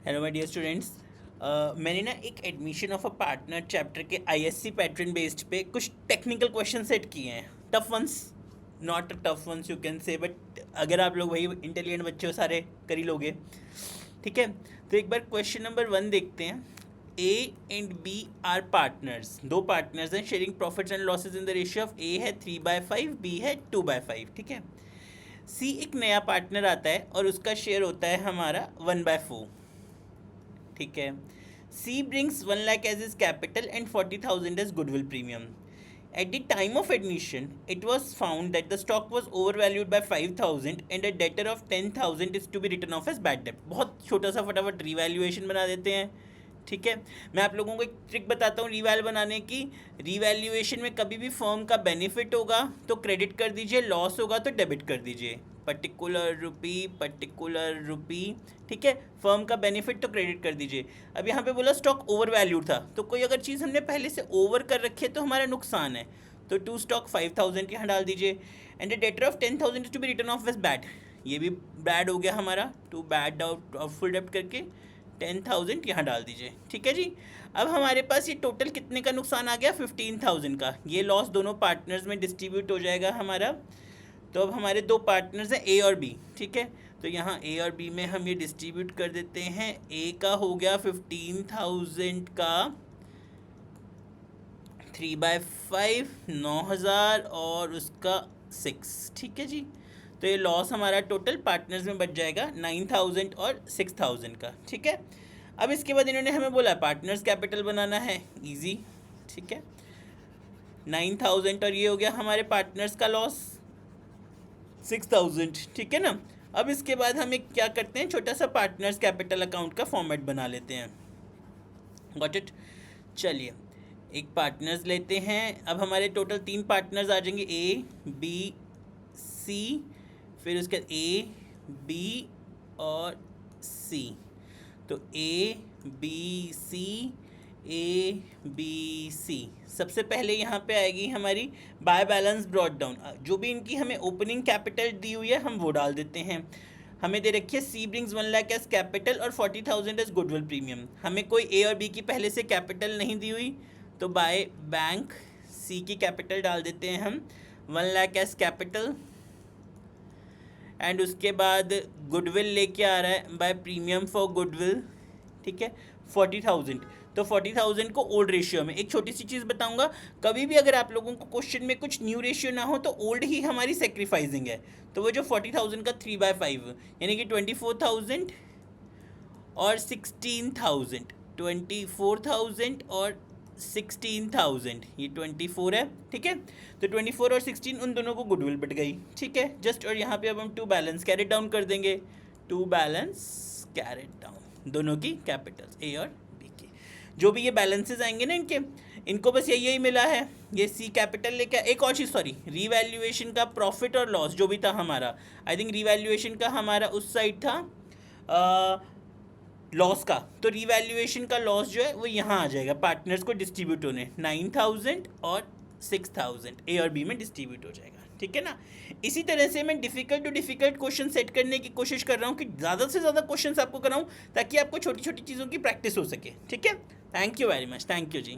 Hello my dear students. मैंने ना एक admission of a partner chapter के आईएससी पैटर्न बेस्ड पे कुछ टेक्निकल क्वेश्चन सेट किए हैं। Tough ones, not tough ones you can say, but अगर आप लोग वही इंटेलिजेंट बच्चे हो सारे कर ही लोगे। ठीक है, तो एक बार क्वेश्चन नंबर 1 देखते हैं। A and B are partners, दो पार्टनर्स हैं sharing profits and losses in the ratio of A है 3/5, बी है 2/5। ठीक है, सी एक नया पार्टनर आता है और उसका शेयर होता है हमारा 1/4। ठीक है, C brings 1 lakh as is capital and 40,000 as goodwill premium. At the time of admission, it was found that the stock was overvalued by 5,000 and a debtor of 10,000 is to be written off as bad debt। बहुत छोटा सा फटाफट revaluation बना देते हैं। ठीक है, मैं आप लोगों को एक ट्रिक बताता हूँ रिवैल बनाने की। रिवैल्यूएशन में कभी भी फर्म का बेनिफिट होगा तो क्रेडिट कर दीजिए, लॉस होगा तो डेबिट कर दीजिए। पर्टिकुलर रुपी। ठीक है, फर्म का बेनिफिट तो क्रेडिट कर दीजिए। अब यहाँ पे बोला स्टॉक ओवर वैल्यूड था, तो कोई अगर चीज़ हमने पहले से ओवर कर रखी है तो हमारा नुकसान है, तो टू स्टॉक 5,000 के यहाँ डाल दीजिए। And the debtor of 10,000 is to be written off as bad, ये भी बैड हो गया हमारा, टू बैड फुल डेप्ट करके 10,000 यहाँ डाल दीजिए। ठीक है जी, अब हमारे पास ये टोटल कितने का नुकसान आ गया, 15,000 का। ये लॉस दोनों पार्टनर्स में डिस्ट्रीब्यूट हो जाएगा हमारा। तो अब हमारे दो पार्टनर्स हैं ए और बी। ठीक है, तो यहाँ ए और बी में हम ये डिस्ट्रीब्यूट कर देते हैं। ए का हो गया 15,000 का 3/5 9,000 और उसका 6। ठीक है जी, तो ये लॉस हमारा टोटल पार्टनर्स में बच जाएगा 9,000 और 6,000 का। ठीक है, अब इसके बाद इन्होंने हमें बोला पार्टनर्स कैपिटल बनाना है, इजी। ठीक है, 9,000 और ये हो गया हमारे पार्टनर्स का लॉस 6,000। ठीक है ना, अब इसके बाद हम एक क्या करते हैं, छोटा सा पार्टनर्स कैपिटल अकाउंट का फॉर्मेट बना लेते हैं। Got it. चलिए एक पार्टनर्स लेते हैं। अब हमारे टोटल 3 पार्टनर्स आ जाएंगे, ए बी सी, फिर उसके बाद ए बी और सी। तो ए बी सी, सबसे पहले यहाँ पे आएगी हमारी बाय बैलेंस ब्रॉट डाउन। जो भी इनकी हमें ओपनिंग कैपिटल दी हुई है हम वो डाल देते हैं। हमें दे रखी है C brings 1 lakh as capital और 40,000 एज गुडविल प्रीमियम। हमें कोई ए और बी की पहले से कैपिटल नहीं दी हुई, तो बाय बैंक सी की कैपिटल डाल देते हैं हम 1 लाख एज कैपिटल। एंड उसके बाद गुडविल लेके आ रहा है बाय प्रीमियम फॉर गुडविल। ठीक है, 40,000, तो 40,000 को ओल्ड रेशियो में। एक छोटी सी चीज़ बताऊंगा, कभी भी अगर आप लोगों को क्वेश्चन में कुछ न्यू रेशियो ना हो तो ओल्ड ही हमारी सेक्रीफाइसिंग है। तो वो जो 40,000 का 3/5 यानी कि 24,000 और 16,000, 24,000 और 16,000, ये 24 है। ठीक है, तो 24 और 16 उन दोनों को गुडविल बट गई। ठीक है, जस्ट, और यहाँ पे अब हम टू बैलेंस कैरेट डाउन कर देंगे, टू बैलेंस कैरेट डाउन दोनों की कैपिटल्स ए और बी की। जो भी ये बैलेंसेस आएंगे ना इनको बस यही मिला है, ये सी कैपिटल लेके। एक और चीज़, सॉरी, रीवैल्यूएशन का प्रॉफिट और लॉस जो भी था हमारा, आई थिंक रीवैल्यूएशन का हमारा उस साइड था लॉस का, तो रीवैल्यूएशन का लॉस जो है वो यहाँ आ जाएगा पार्टनर्स को डिस्ट्रीब्यूट होने, 9,000 और 6,000 ए और बी में डिस्ट्रीब्यूट हो जाएगा। ठीक है ना, इसी तरह से मैं difficult too difficult question set करने की कोशिश कर रहा हूँ कि ज़्यादा से ज़्यादा क्वेश्चंस आपको कराऊँ ताकि आपको छोटी छोटी चीज़ों की प्रैक्टिस हो सके। ठीक है, thank you very much, thank you ji.